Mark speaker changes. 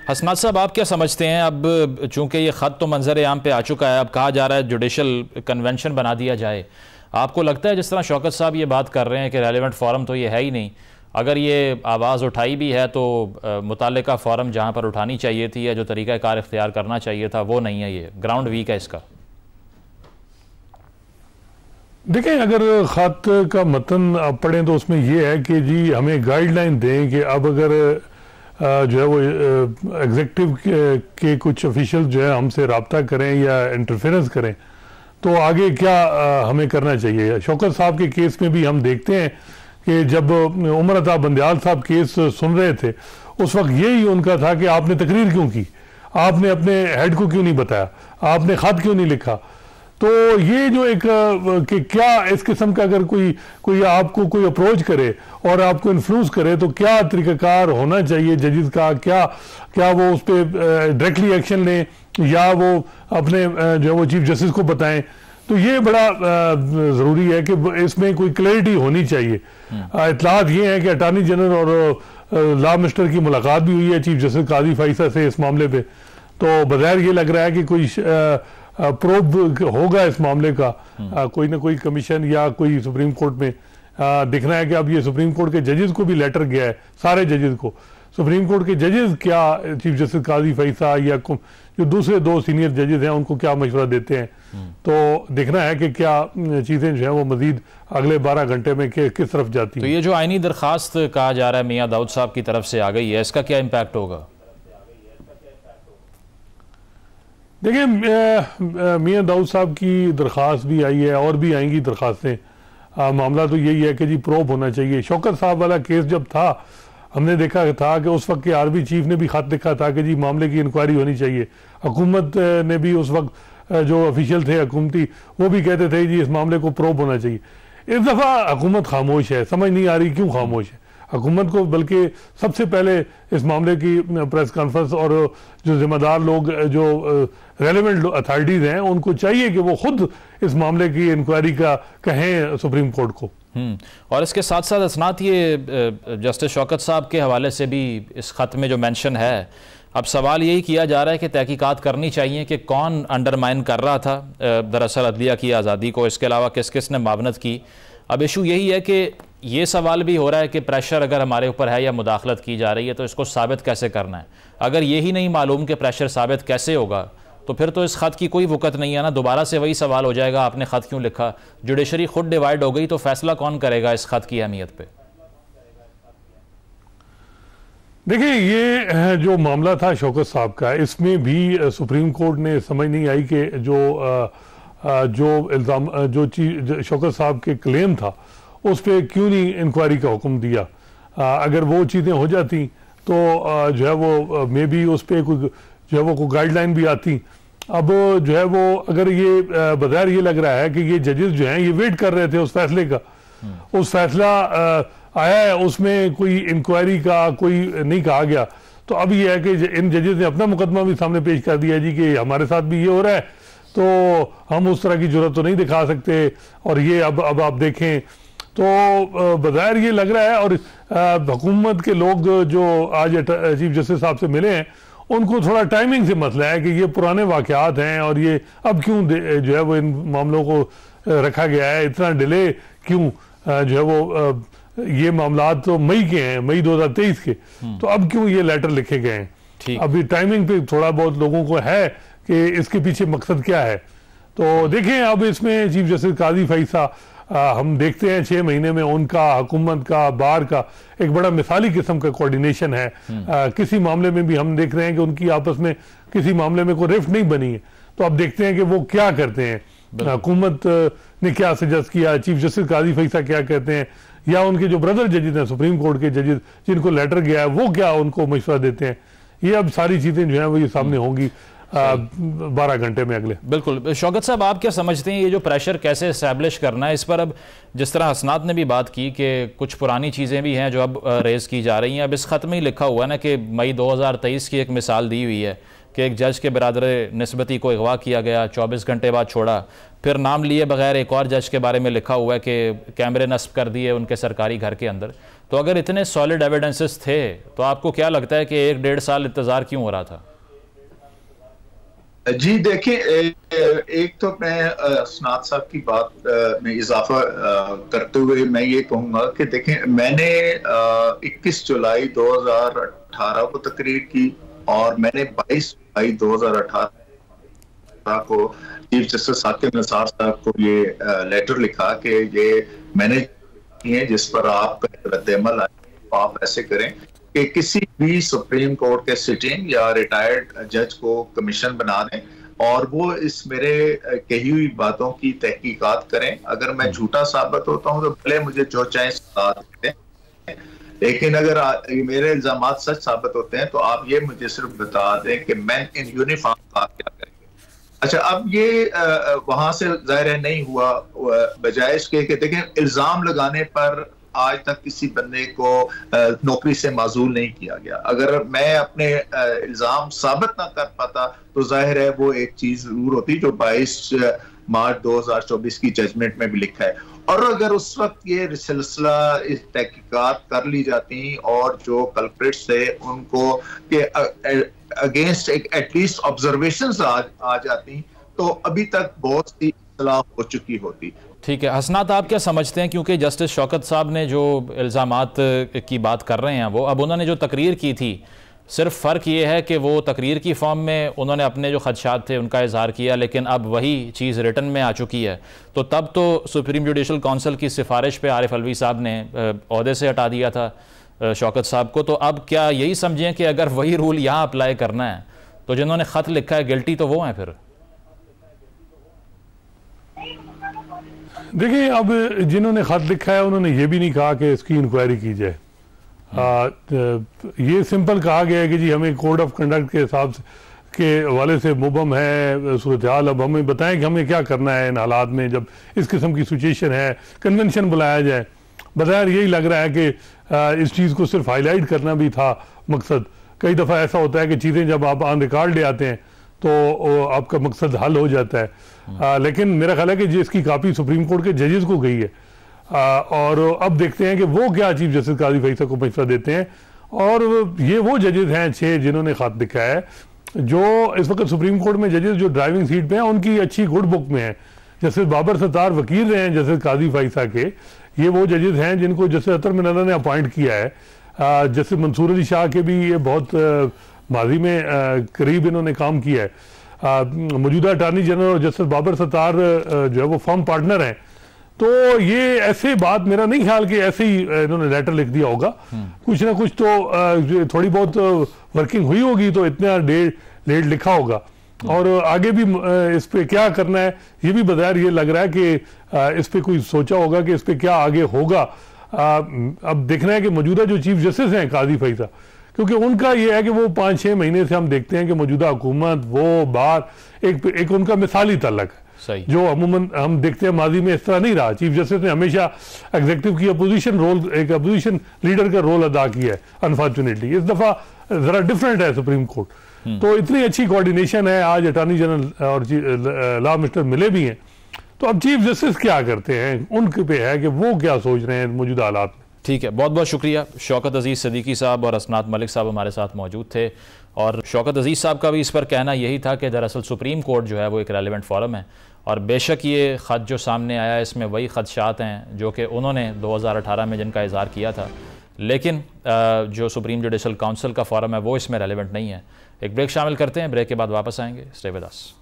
Speaker 1: हसनात साहब, आप क्या समझते हैं? अब चूंकि ये ख़त तो मंजर आम पे आ चुका है, अब कहा जा रहा है जुडिशल कन्वेंशन बना दिया जाए। आपको लगता है जिस तरह शौकत साहब ये बात कर रहे हैं कि रेलिवेंट फ़ोरम तो ये है ही नहीं, अगर ये आवाज़ उठाई भी है तो मुताल्लिका फ़ोरम जहाँ पर उठानी चाहिए थी या जो तरीक़ा कार इख्तियार करना चाहिए था वो नहीं है, ये ग्राउंड वीक है इसका?
Speaker 2: देखें, अगर ख़त का मतन आप पढ़ें तो उसमें यह है कि जी हमें गाइडलाइन दें कि अब अगर जो है वो एग्जीक्यूटिव के कुछ ऑफिशियल जो है हमसे रब्ता करें या इंटरफेरेंस करें तो आगे क्या हमें करना चाहिए। शौकत साहब के केस में भी हम देखते हैं कि जब उमर अता बंदयाल साहब केस सुन रहे थे उस वक्त यही उनका था कि आपने तकरीर क्यों की, आपने अपने हेड को क्यों नहीं बताया, आपने ख़त क्यों नहीं लिखा। तो ये जो एक कि क्या इस किस्म का अगर कोई आपको कोई अप्रोच करे और आपको इन्फ्लुएंस करे तो क्या तरीक़ाकार होना चाहिए जजेस का, क्या वो उस पर डायरेक्टली एक्शन लें या वो अपने जो है वो चीफ जस्टिस को बताएं। तो ये बड़ा ज़रूरी है कि इसमें कोई क्लैरिटी होनी चाहिए। इतलात ये है कि अटार्नी जनरल और लॉ मिनिस्टर की मुलाकात भी हुई है चीफ जस्टिस काजी फैसल से इस मामले पे, तो बज़ाहिर ये लग रहा है कि कोई प्रोब होगा इस मामले का, कोई ना कोई कमीशन या कोई सुप्रीम कोर्ट में दिखना है कि अब ये सुप्रीम कोर्ट के जजेस को भी लेटर गया है, सारे जजेस को। सुप्रीम कोर्ट के जजेस क्या चीफ जस्टिस काजी फैसल या जो दूसरे दो सीनियर जजेस हैं उनको क्या मशवरा देते हैं, तो देखना है कि क्या चीज़ें जो है वो मजीद अगले 12 घंटे में किस तरफ जाती हैं।
Speaker 1: तो ये जो आईनी दरख्वास्त कहा जा रहा है मियाँ दाऊद साहब की तरफ से आ गई है, इसका क्या इम्पैक्ट होगा?
Speaker 2: देखिए, मियाँ दाऊद साहब की दरख्वास्त भी आई है और भी आएंगी दरख्वास्तें। मामला तो यही है कि जी प्रोब होना चाहिए। शौकत साहब वाला केस जब था हमने देखा था कि उस वक्त के आर्मी चीफ ने भी खत लिखा था कि जी मामले की इंक्वायरी होनी चाहिए। हुकूमत ने भी उस वक्त जो ऑफिशियल थे हुकूमती वो भी कहते थे जी इस मामले को प्रोब होना चाहिए। इस दफ़ा हुकूमत खामोश है, समझ नहीं आ रही क्यों खामोश है हुकूमत को, बल्कि सबसे पहले इस मामले की प्रेस कॉन्फ्रेंस और जो जिम्मेदार लोग जो रेलेवेंट अथॉरिटीज़ हैं उनको चाहिए कि वो खुद इस मामले की इंक्वायरी का कहें सुप्रीम कोर्ट को।
Speaker 1: और इसके साथ साथ असनात ये जस्टिस शौकत साहब के हवाले से भी इस ख़त में जो मेंशन है, अब सवाल यही किया जा रहा है कि तहकीकात करनी चाहिए कि कौन अंडरमाइन कर रहा था दरअसल अदलिया की आज़ादी को, इसके अलावा किस किस ने मावनत की। अब इशू यही है कि ये सवाल भी हो रहा है कि प्रेशर अगर हमारे ऊपर है या मुदाखलत की जा रही है तो इसको साबित कैसे करना है। अगर यही नहीं मालूम कि प्रेशर साबित कैसे होगा तो फिर तो इस ख़त की कोई वक़्त नहीं है ना। दोबारा से वही सवाल हो जाएगा आपने ख़त क्यों लिखा। जुडिशरी खुद डिवाइड हो गई तो फैसला कौन करेगा इस ख़त की अहमियत पे?
Speaker 2: देखिए, ये जो मामला था शौकत साहब का, इसमें भी सुप्रीम कोर्ट ने समझ नहीं आई कि जो इल्ज़ाम जो शौकत साहब के क्लेम था उस पर क्यों नहीं इंक्वायरी का हुक्म दिया। अगर वो चीज़ें हो जाती तो जो है वो मे बी उस पर कोई जो है वो कोई गाइडलाइन भी आती। अब जो है वो अगर ये बज़ाहिर ये लग रहा है कि ये जजेस जो हैं ये वेट कर रहे थे उस फैसले का, उस फैसला आया है उसमें कोई इंक्वायरी का कोई नहीं कहा गया, तो अब ये है कि इन जजेस ने अपना मुकदमा भी सामने पेश कर दिया जी कि हमारे साथ भी ये हो रहा है, तो हम उस तरह की जरूरत तो नहीं दिखा सकते। और ये अब आप देखें तो बज़ाहिर ये लग रहा है। और हुकूमत के लोग जो आज चीफ जस्टिस साहब से मिले हैं उनको थोड़ा टाइमिंग से मसला है कि ये पुराने वाक़यात हैं और ये अब क्यों जो है वो इन मामलों को रखा गया है, इतना डिले क्यों, जो है वो ये मामला तो मई के हैं, मई 2023 के, तो अब क्यों ये लेटर लिखे गए हैं। अभी टाइमिंग पे थोड़ा बहुत लोगों को है कि इसके पीछे मकसद क्या है। तो देखें, अब इसमें चीफ जस्टिस काजी फैसल हम देखते हैं 6 महीने में उनका हुकूमत का बार का एक बड़ा मिसाली किस्म का कोऑर्डिनेशन है। किसी मामले में भी हम देख रहे हैं कि उनकी आपस में किसी मामले में कोई रिफ्ट नहीं बनी है। तो अब देखते हैं कि वो क्या करते हैं, हुकूमत ने क्या सजेस्ट किया, चीफ जस्टिस काजी फैसल क्या कहते हैं, या उनके जो ब्रदर जजेस हैं सुप्रीम कोर्ट के जजेस जिनको लेटर गया है वो क्या उनको मशवरा देते हैं। ये अब सारी चीज़ें जो हैं वो ये सामने होंगी 12 घंटे में अगले।
Speaker 1: बिल्कुल। शौकत साहब, आप क्या समझते हैं ये जो प्रेशर कैसे इस्टेब्लिश करना है इस पर? अब जिस तरह हसनात ने भी बात की कि कुछ पुरानी चीज़ें भी हैं जो अब रेज़ की जा रही हैं। अब इस ख़त में ही लिखा हुआ है ना कि मई 2023 की एक मिसाल दी हुई है कि एक जज के बरादर निस्बती को अगवा किया गया, 24 घंटे बाद छोड़ा, फिर नाम लिए बगैर एक और जज के बारे में लिखा हुआ है कि कैमरे नस्ब कर दिए उनके सरकारी घर के अंदर। तो अगर इतने सॉलिड एविडेंसेस थे तो आपको क्या लगता है कि 1-1.5 साल इंतज़ार क्यों हो रहा था?
Speaker 3: जी देखिए, एक तो मैं असनाद साहब की बात में इजाफा करते हुए मैं ये कहूँगा कि देखें, मैंने 21 जुलाई 2018 को तकरीर की और मैंने 22 जुलाई 2018 को चीफ जस्टिस साकिब निसार साहब को ये लेटर लिखा कि ये मैंने किए जिस पर आपका रद्द-ए-अमल आए, तो आप ऐसे करें कि किसी भी सुप्रीम कोर्ट के सिटिंग या रिटायर्ड जज को कमीशन बना दें और वो इस मेरे कही हुई बातों की तहकीकात करें। अगर मैं झूठा साबित होता हूं तो भले मुझे जो चाहे सजा दें, लेकिन अगर मेरे इल्जामात सच साबित होते हैं तो आप ये मुझे सिर्फ बता दें कि मैन इन यूनिफॉर्म आप क्या करेंगे। अच्छा, अब ये वहां से जाहिर है नहीं हुआ, बजाय इसके कि देखें, इल्जाम लगाने पर आज तक किसी बंदे को नौकरी से माजूल नहीं किया गया। अगर मैं अपने इल्जाम साबित ना कर पाता तो जाहिर है वो एक चीज जरूर होती जो 22 मार्च 2024 की जजमेंट में भी लिखा है। और अगर उस वक्त ये सिलसिला इस तहकीकात कर ली जाती और जो कल्प्रिट्स थे उनको के अगेंस्ट एक एटलीस्ट ऑब्जर्वेशंस आ जाती तो अभी तक बहुत सी इत्तला हो चुकी होती।
Speaker 1: ठीक है हसनात, आप क्या समझते हैं, क्योंकि जस्टिस शौकत साहब ने जो इल्ज़ामात की बात कर रहे हैं वो अब उन्होंने जो तकरीर की थी, सिर्फ फ़र्क ये है कि वो तकरीर की फॉर्म में उन्होंने अपने जो खदशात थे उनका इजहार किया, लेकिन अब वही चीज़ रिटन में आ चुकी है। तो तब तो सुप्रीम जुडिशल काउंसिल की सिफारिश पे आरिफ अलवी साहब ने ओहदे से हटा दिया था शौकत साहब को। तो अब क्या यही समझें कि अगर वही रूल यहाँ अप्लाई करना है तो जिन्होंने ख़त लिखा है गिल्टी तो वो हैं? फिर
Speaker 2: देखिए, अब जिन्होंने खत लिखा है उन्होंने ये भी नहीं कहा कि इसकी इंक्वायरी की जाए। ये सिंपल कहा गया है कि जी हमें कोड ऑफ कंडक्ट के हिसाब से के हवाले से मुबम है सूरत हाल, अब हमें बताएं कि हमें क्या करना है इन हालात में जब इस किस्म की सिचुएशन है, कन्वेंशन बुलाया जाए। बज़ाहिर यही लग रहा है कि इस चीज़ को सिर्फ हाईलाइट करना भी था मकसद। कई दफ़ा ऐसा होता है कि चीज़ें जब आप ऑन रिकॉर्ड ले आते हैं तो आपका मकसद हल हो जाता है। लेकिन मेरा ख्याल है कि जिसकी कापी सुप्रीम कोर्ट के जजेस को गई है और अब देखते हैं कि वो क्या चीफ जस्टिस काजी फैसला को मशवरा देते हैं। और ये वो जजेस हैं 6 जिन्होंने खत लिखा है, जो इस वक्त सुप्रीम कोर्ट में जजेस जो ड्राइविंग सीट पे हैं उनकी अच्छी गुड बुक में है। जस्टिस बाबर सत्तार वकील रहे हैं जस्टिस काजी फैसला के, ये वो जजेस हैं जिनको जस्टिस अतर मिनाना ने अपॉइंट किया है। जस्टिस मंसूर अली शाह के भी ये बहुत माजी में करीब इन्होंने काम किया है। मौजूदा अटार्नी जनरल और जस्टिस बाबर सत्तार जो है वो फर्म पार्टनर हैं। तो ये ऐसे बात मेरा नहीं ख्याल कि ऐसे ही इन्होंने लेटर लिख दिया होगा, कुछ ना कुछ तो थोड़ी बहुत वर्किंग हुई होगी तो इतना लेट लिखा होगा। और आगे भी इस पे क्या करना है ये भी बज़ाहिर ये लग रहा है कि इस पे कोई सोचा होगा कि इस पे क्या आगे होगा। अब देखना है कि मौजूदा जो चीफ जस्टिस हैं काजी फैसला, क्योंकि उनका ये है कि वो 5-6 महीने से हम देखते हैं कि मौजूदा हुकूमत वो बार एक उनका मिसाली तल्लक है जो अमूमन हम देखते हैं माजी में इस तरह नहीं रहा। चीफ जस्टिस ने हमेशा एग्जीक्यूटिव की अपोजिशन रोल, एक अपोजिशन लीडर का रोल अदा किया है। अनफॉर्चुनेटली इस दफा जरा डिफरेंट है सुप्रीम कोर्ट। तो इतनी अच्छी कोऑर्डिनेशन है, आज अटॉर्नी जनरल और लॉ मिनिस्टर मिले भी हैं। तो अब चीफ जस्टिस क्या करते हैं उनके पे है कि वो क्या सोच रहे हैं मौजूदा हालात में।
Speaker 1: ठीक है, बहुत बहुत शुक्रिया। शौकत अजीज़ सिद्दीकी साहब और असनात मलिक साहब हमारे साथ मौजूद थे और शौकत अजीज़ साहब का भी इस पर कहना यही था कि दरअसल सुप्रीम कोर्ट जो है वो एक रेलिवेंट फोरम है और बेशक ये ख़त जो सामने आया इसमें वही खदशात हैं जो कि उन्होंने 2018 में जिनका इज़हार किया था, लेकिन जो सुप्रीम जुडिशल काउंसिल का फोरम है वो इसमें रेलिवेंट नहीं है। एक ब्रेक शामिल करते हैं, ब्रेक के बाद वापस आएंगे। Stay with us.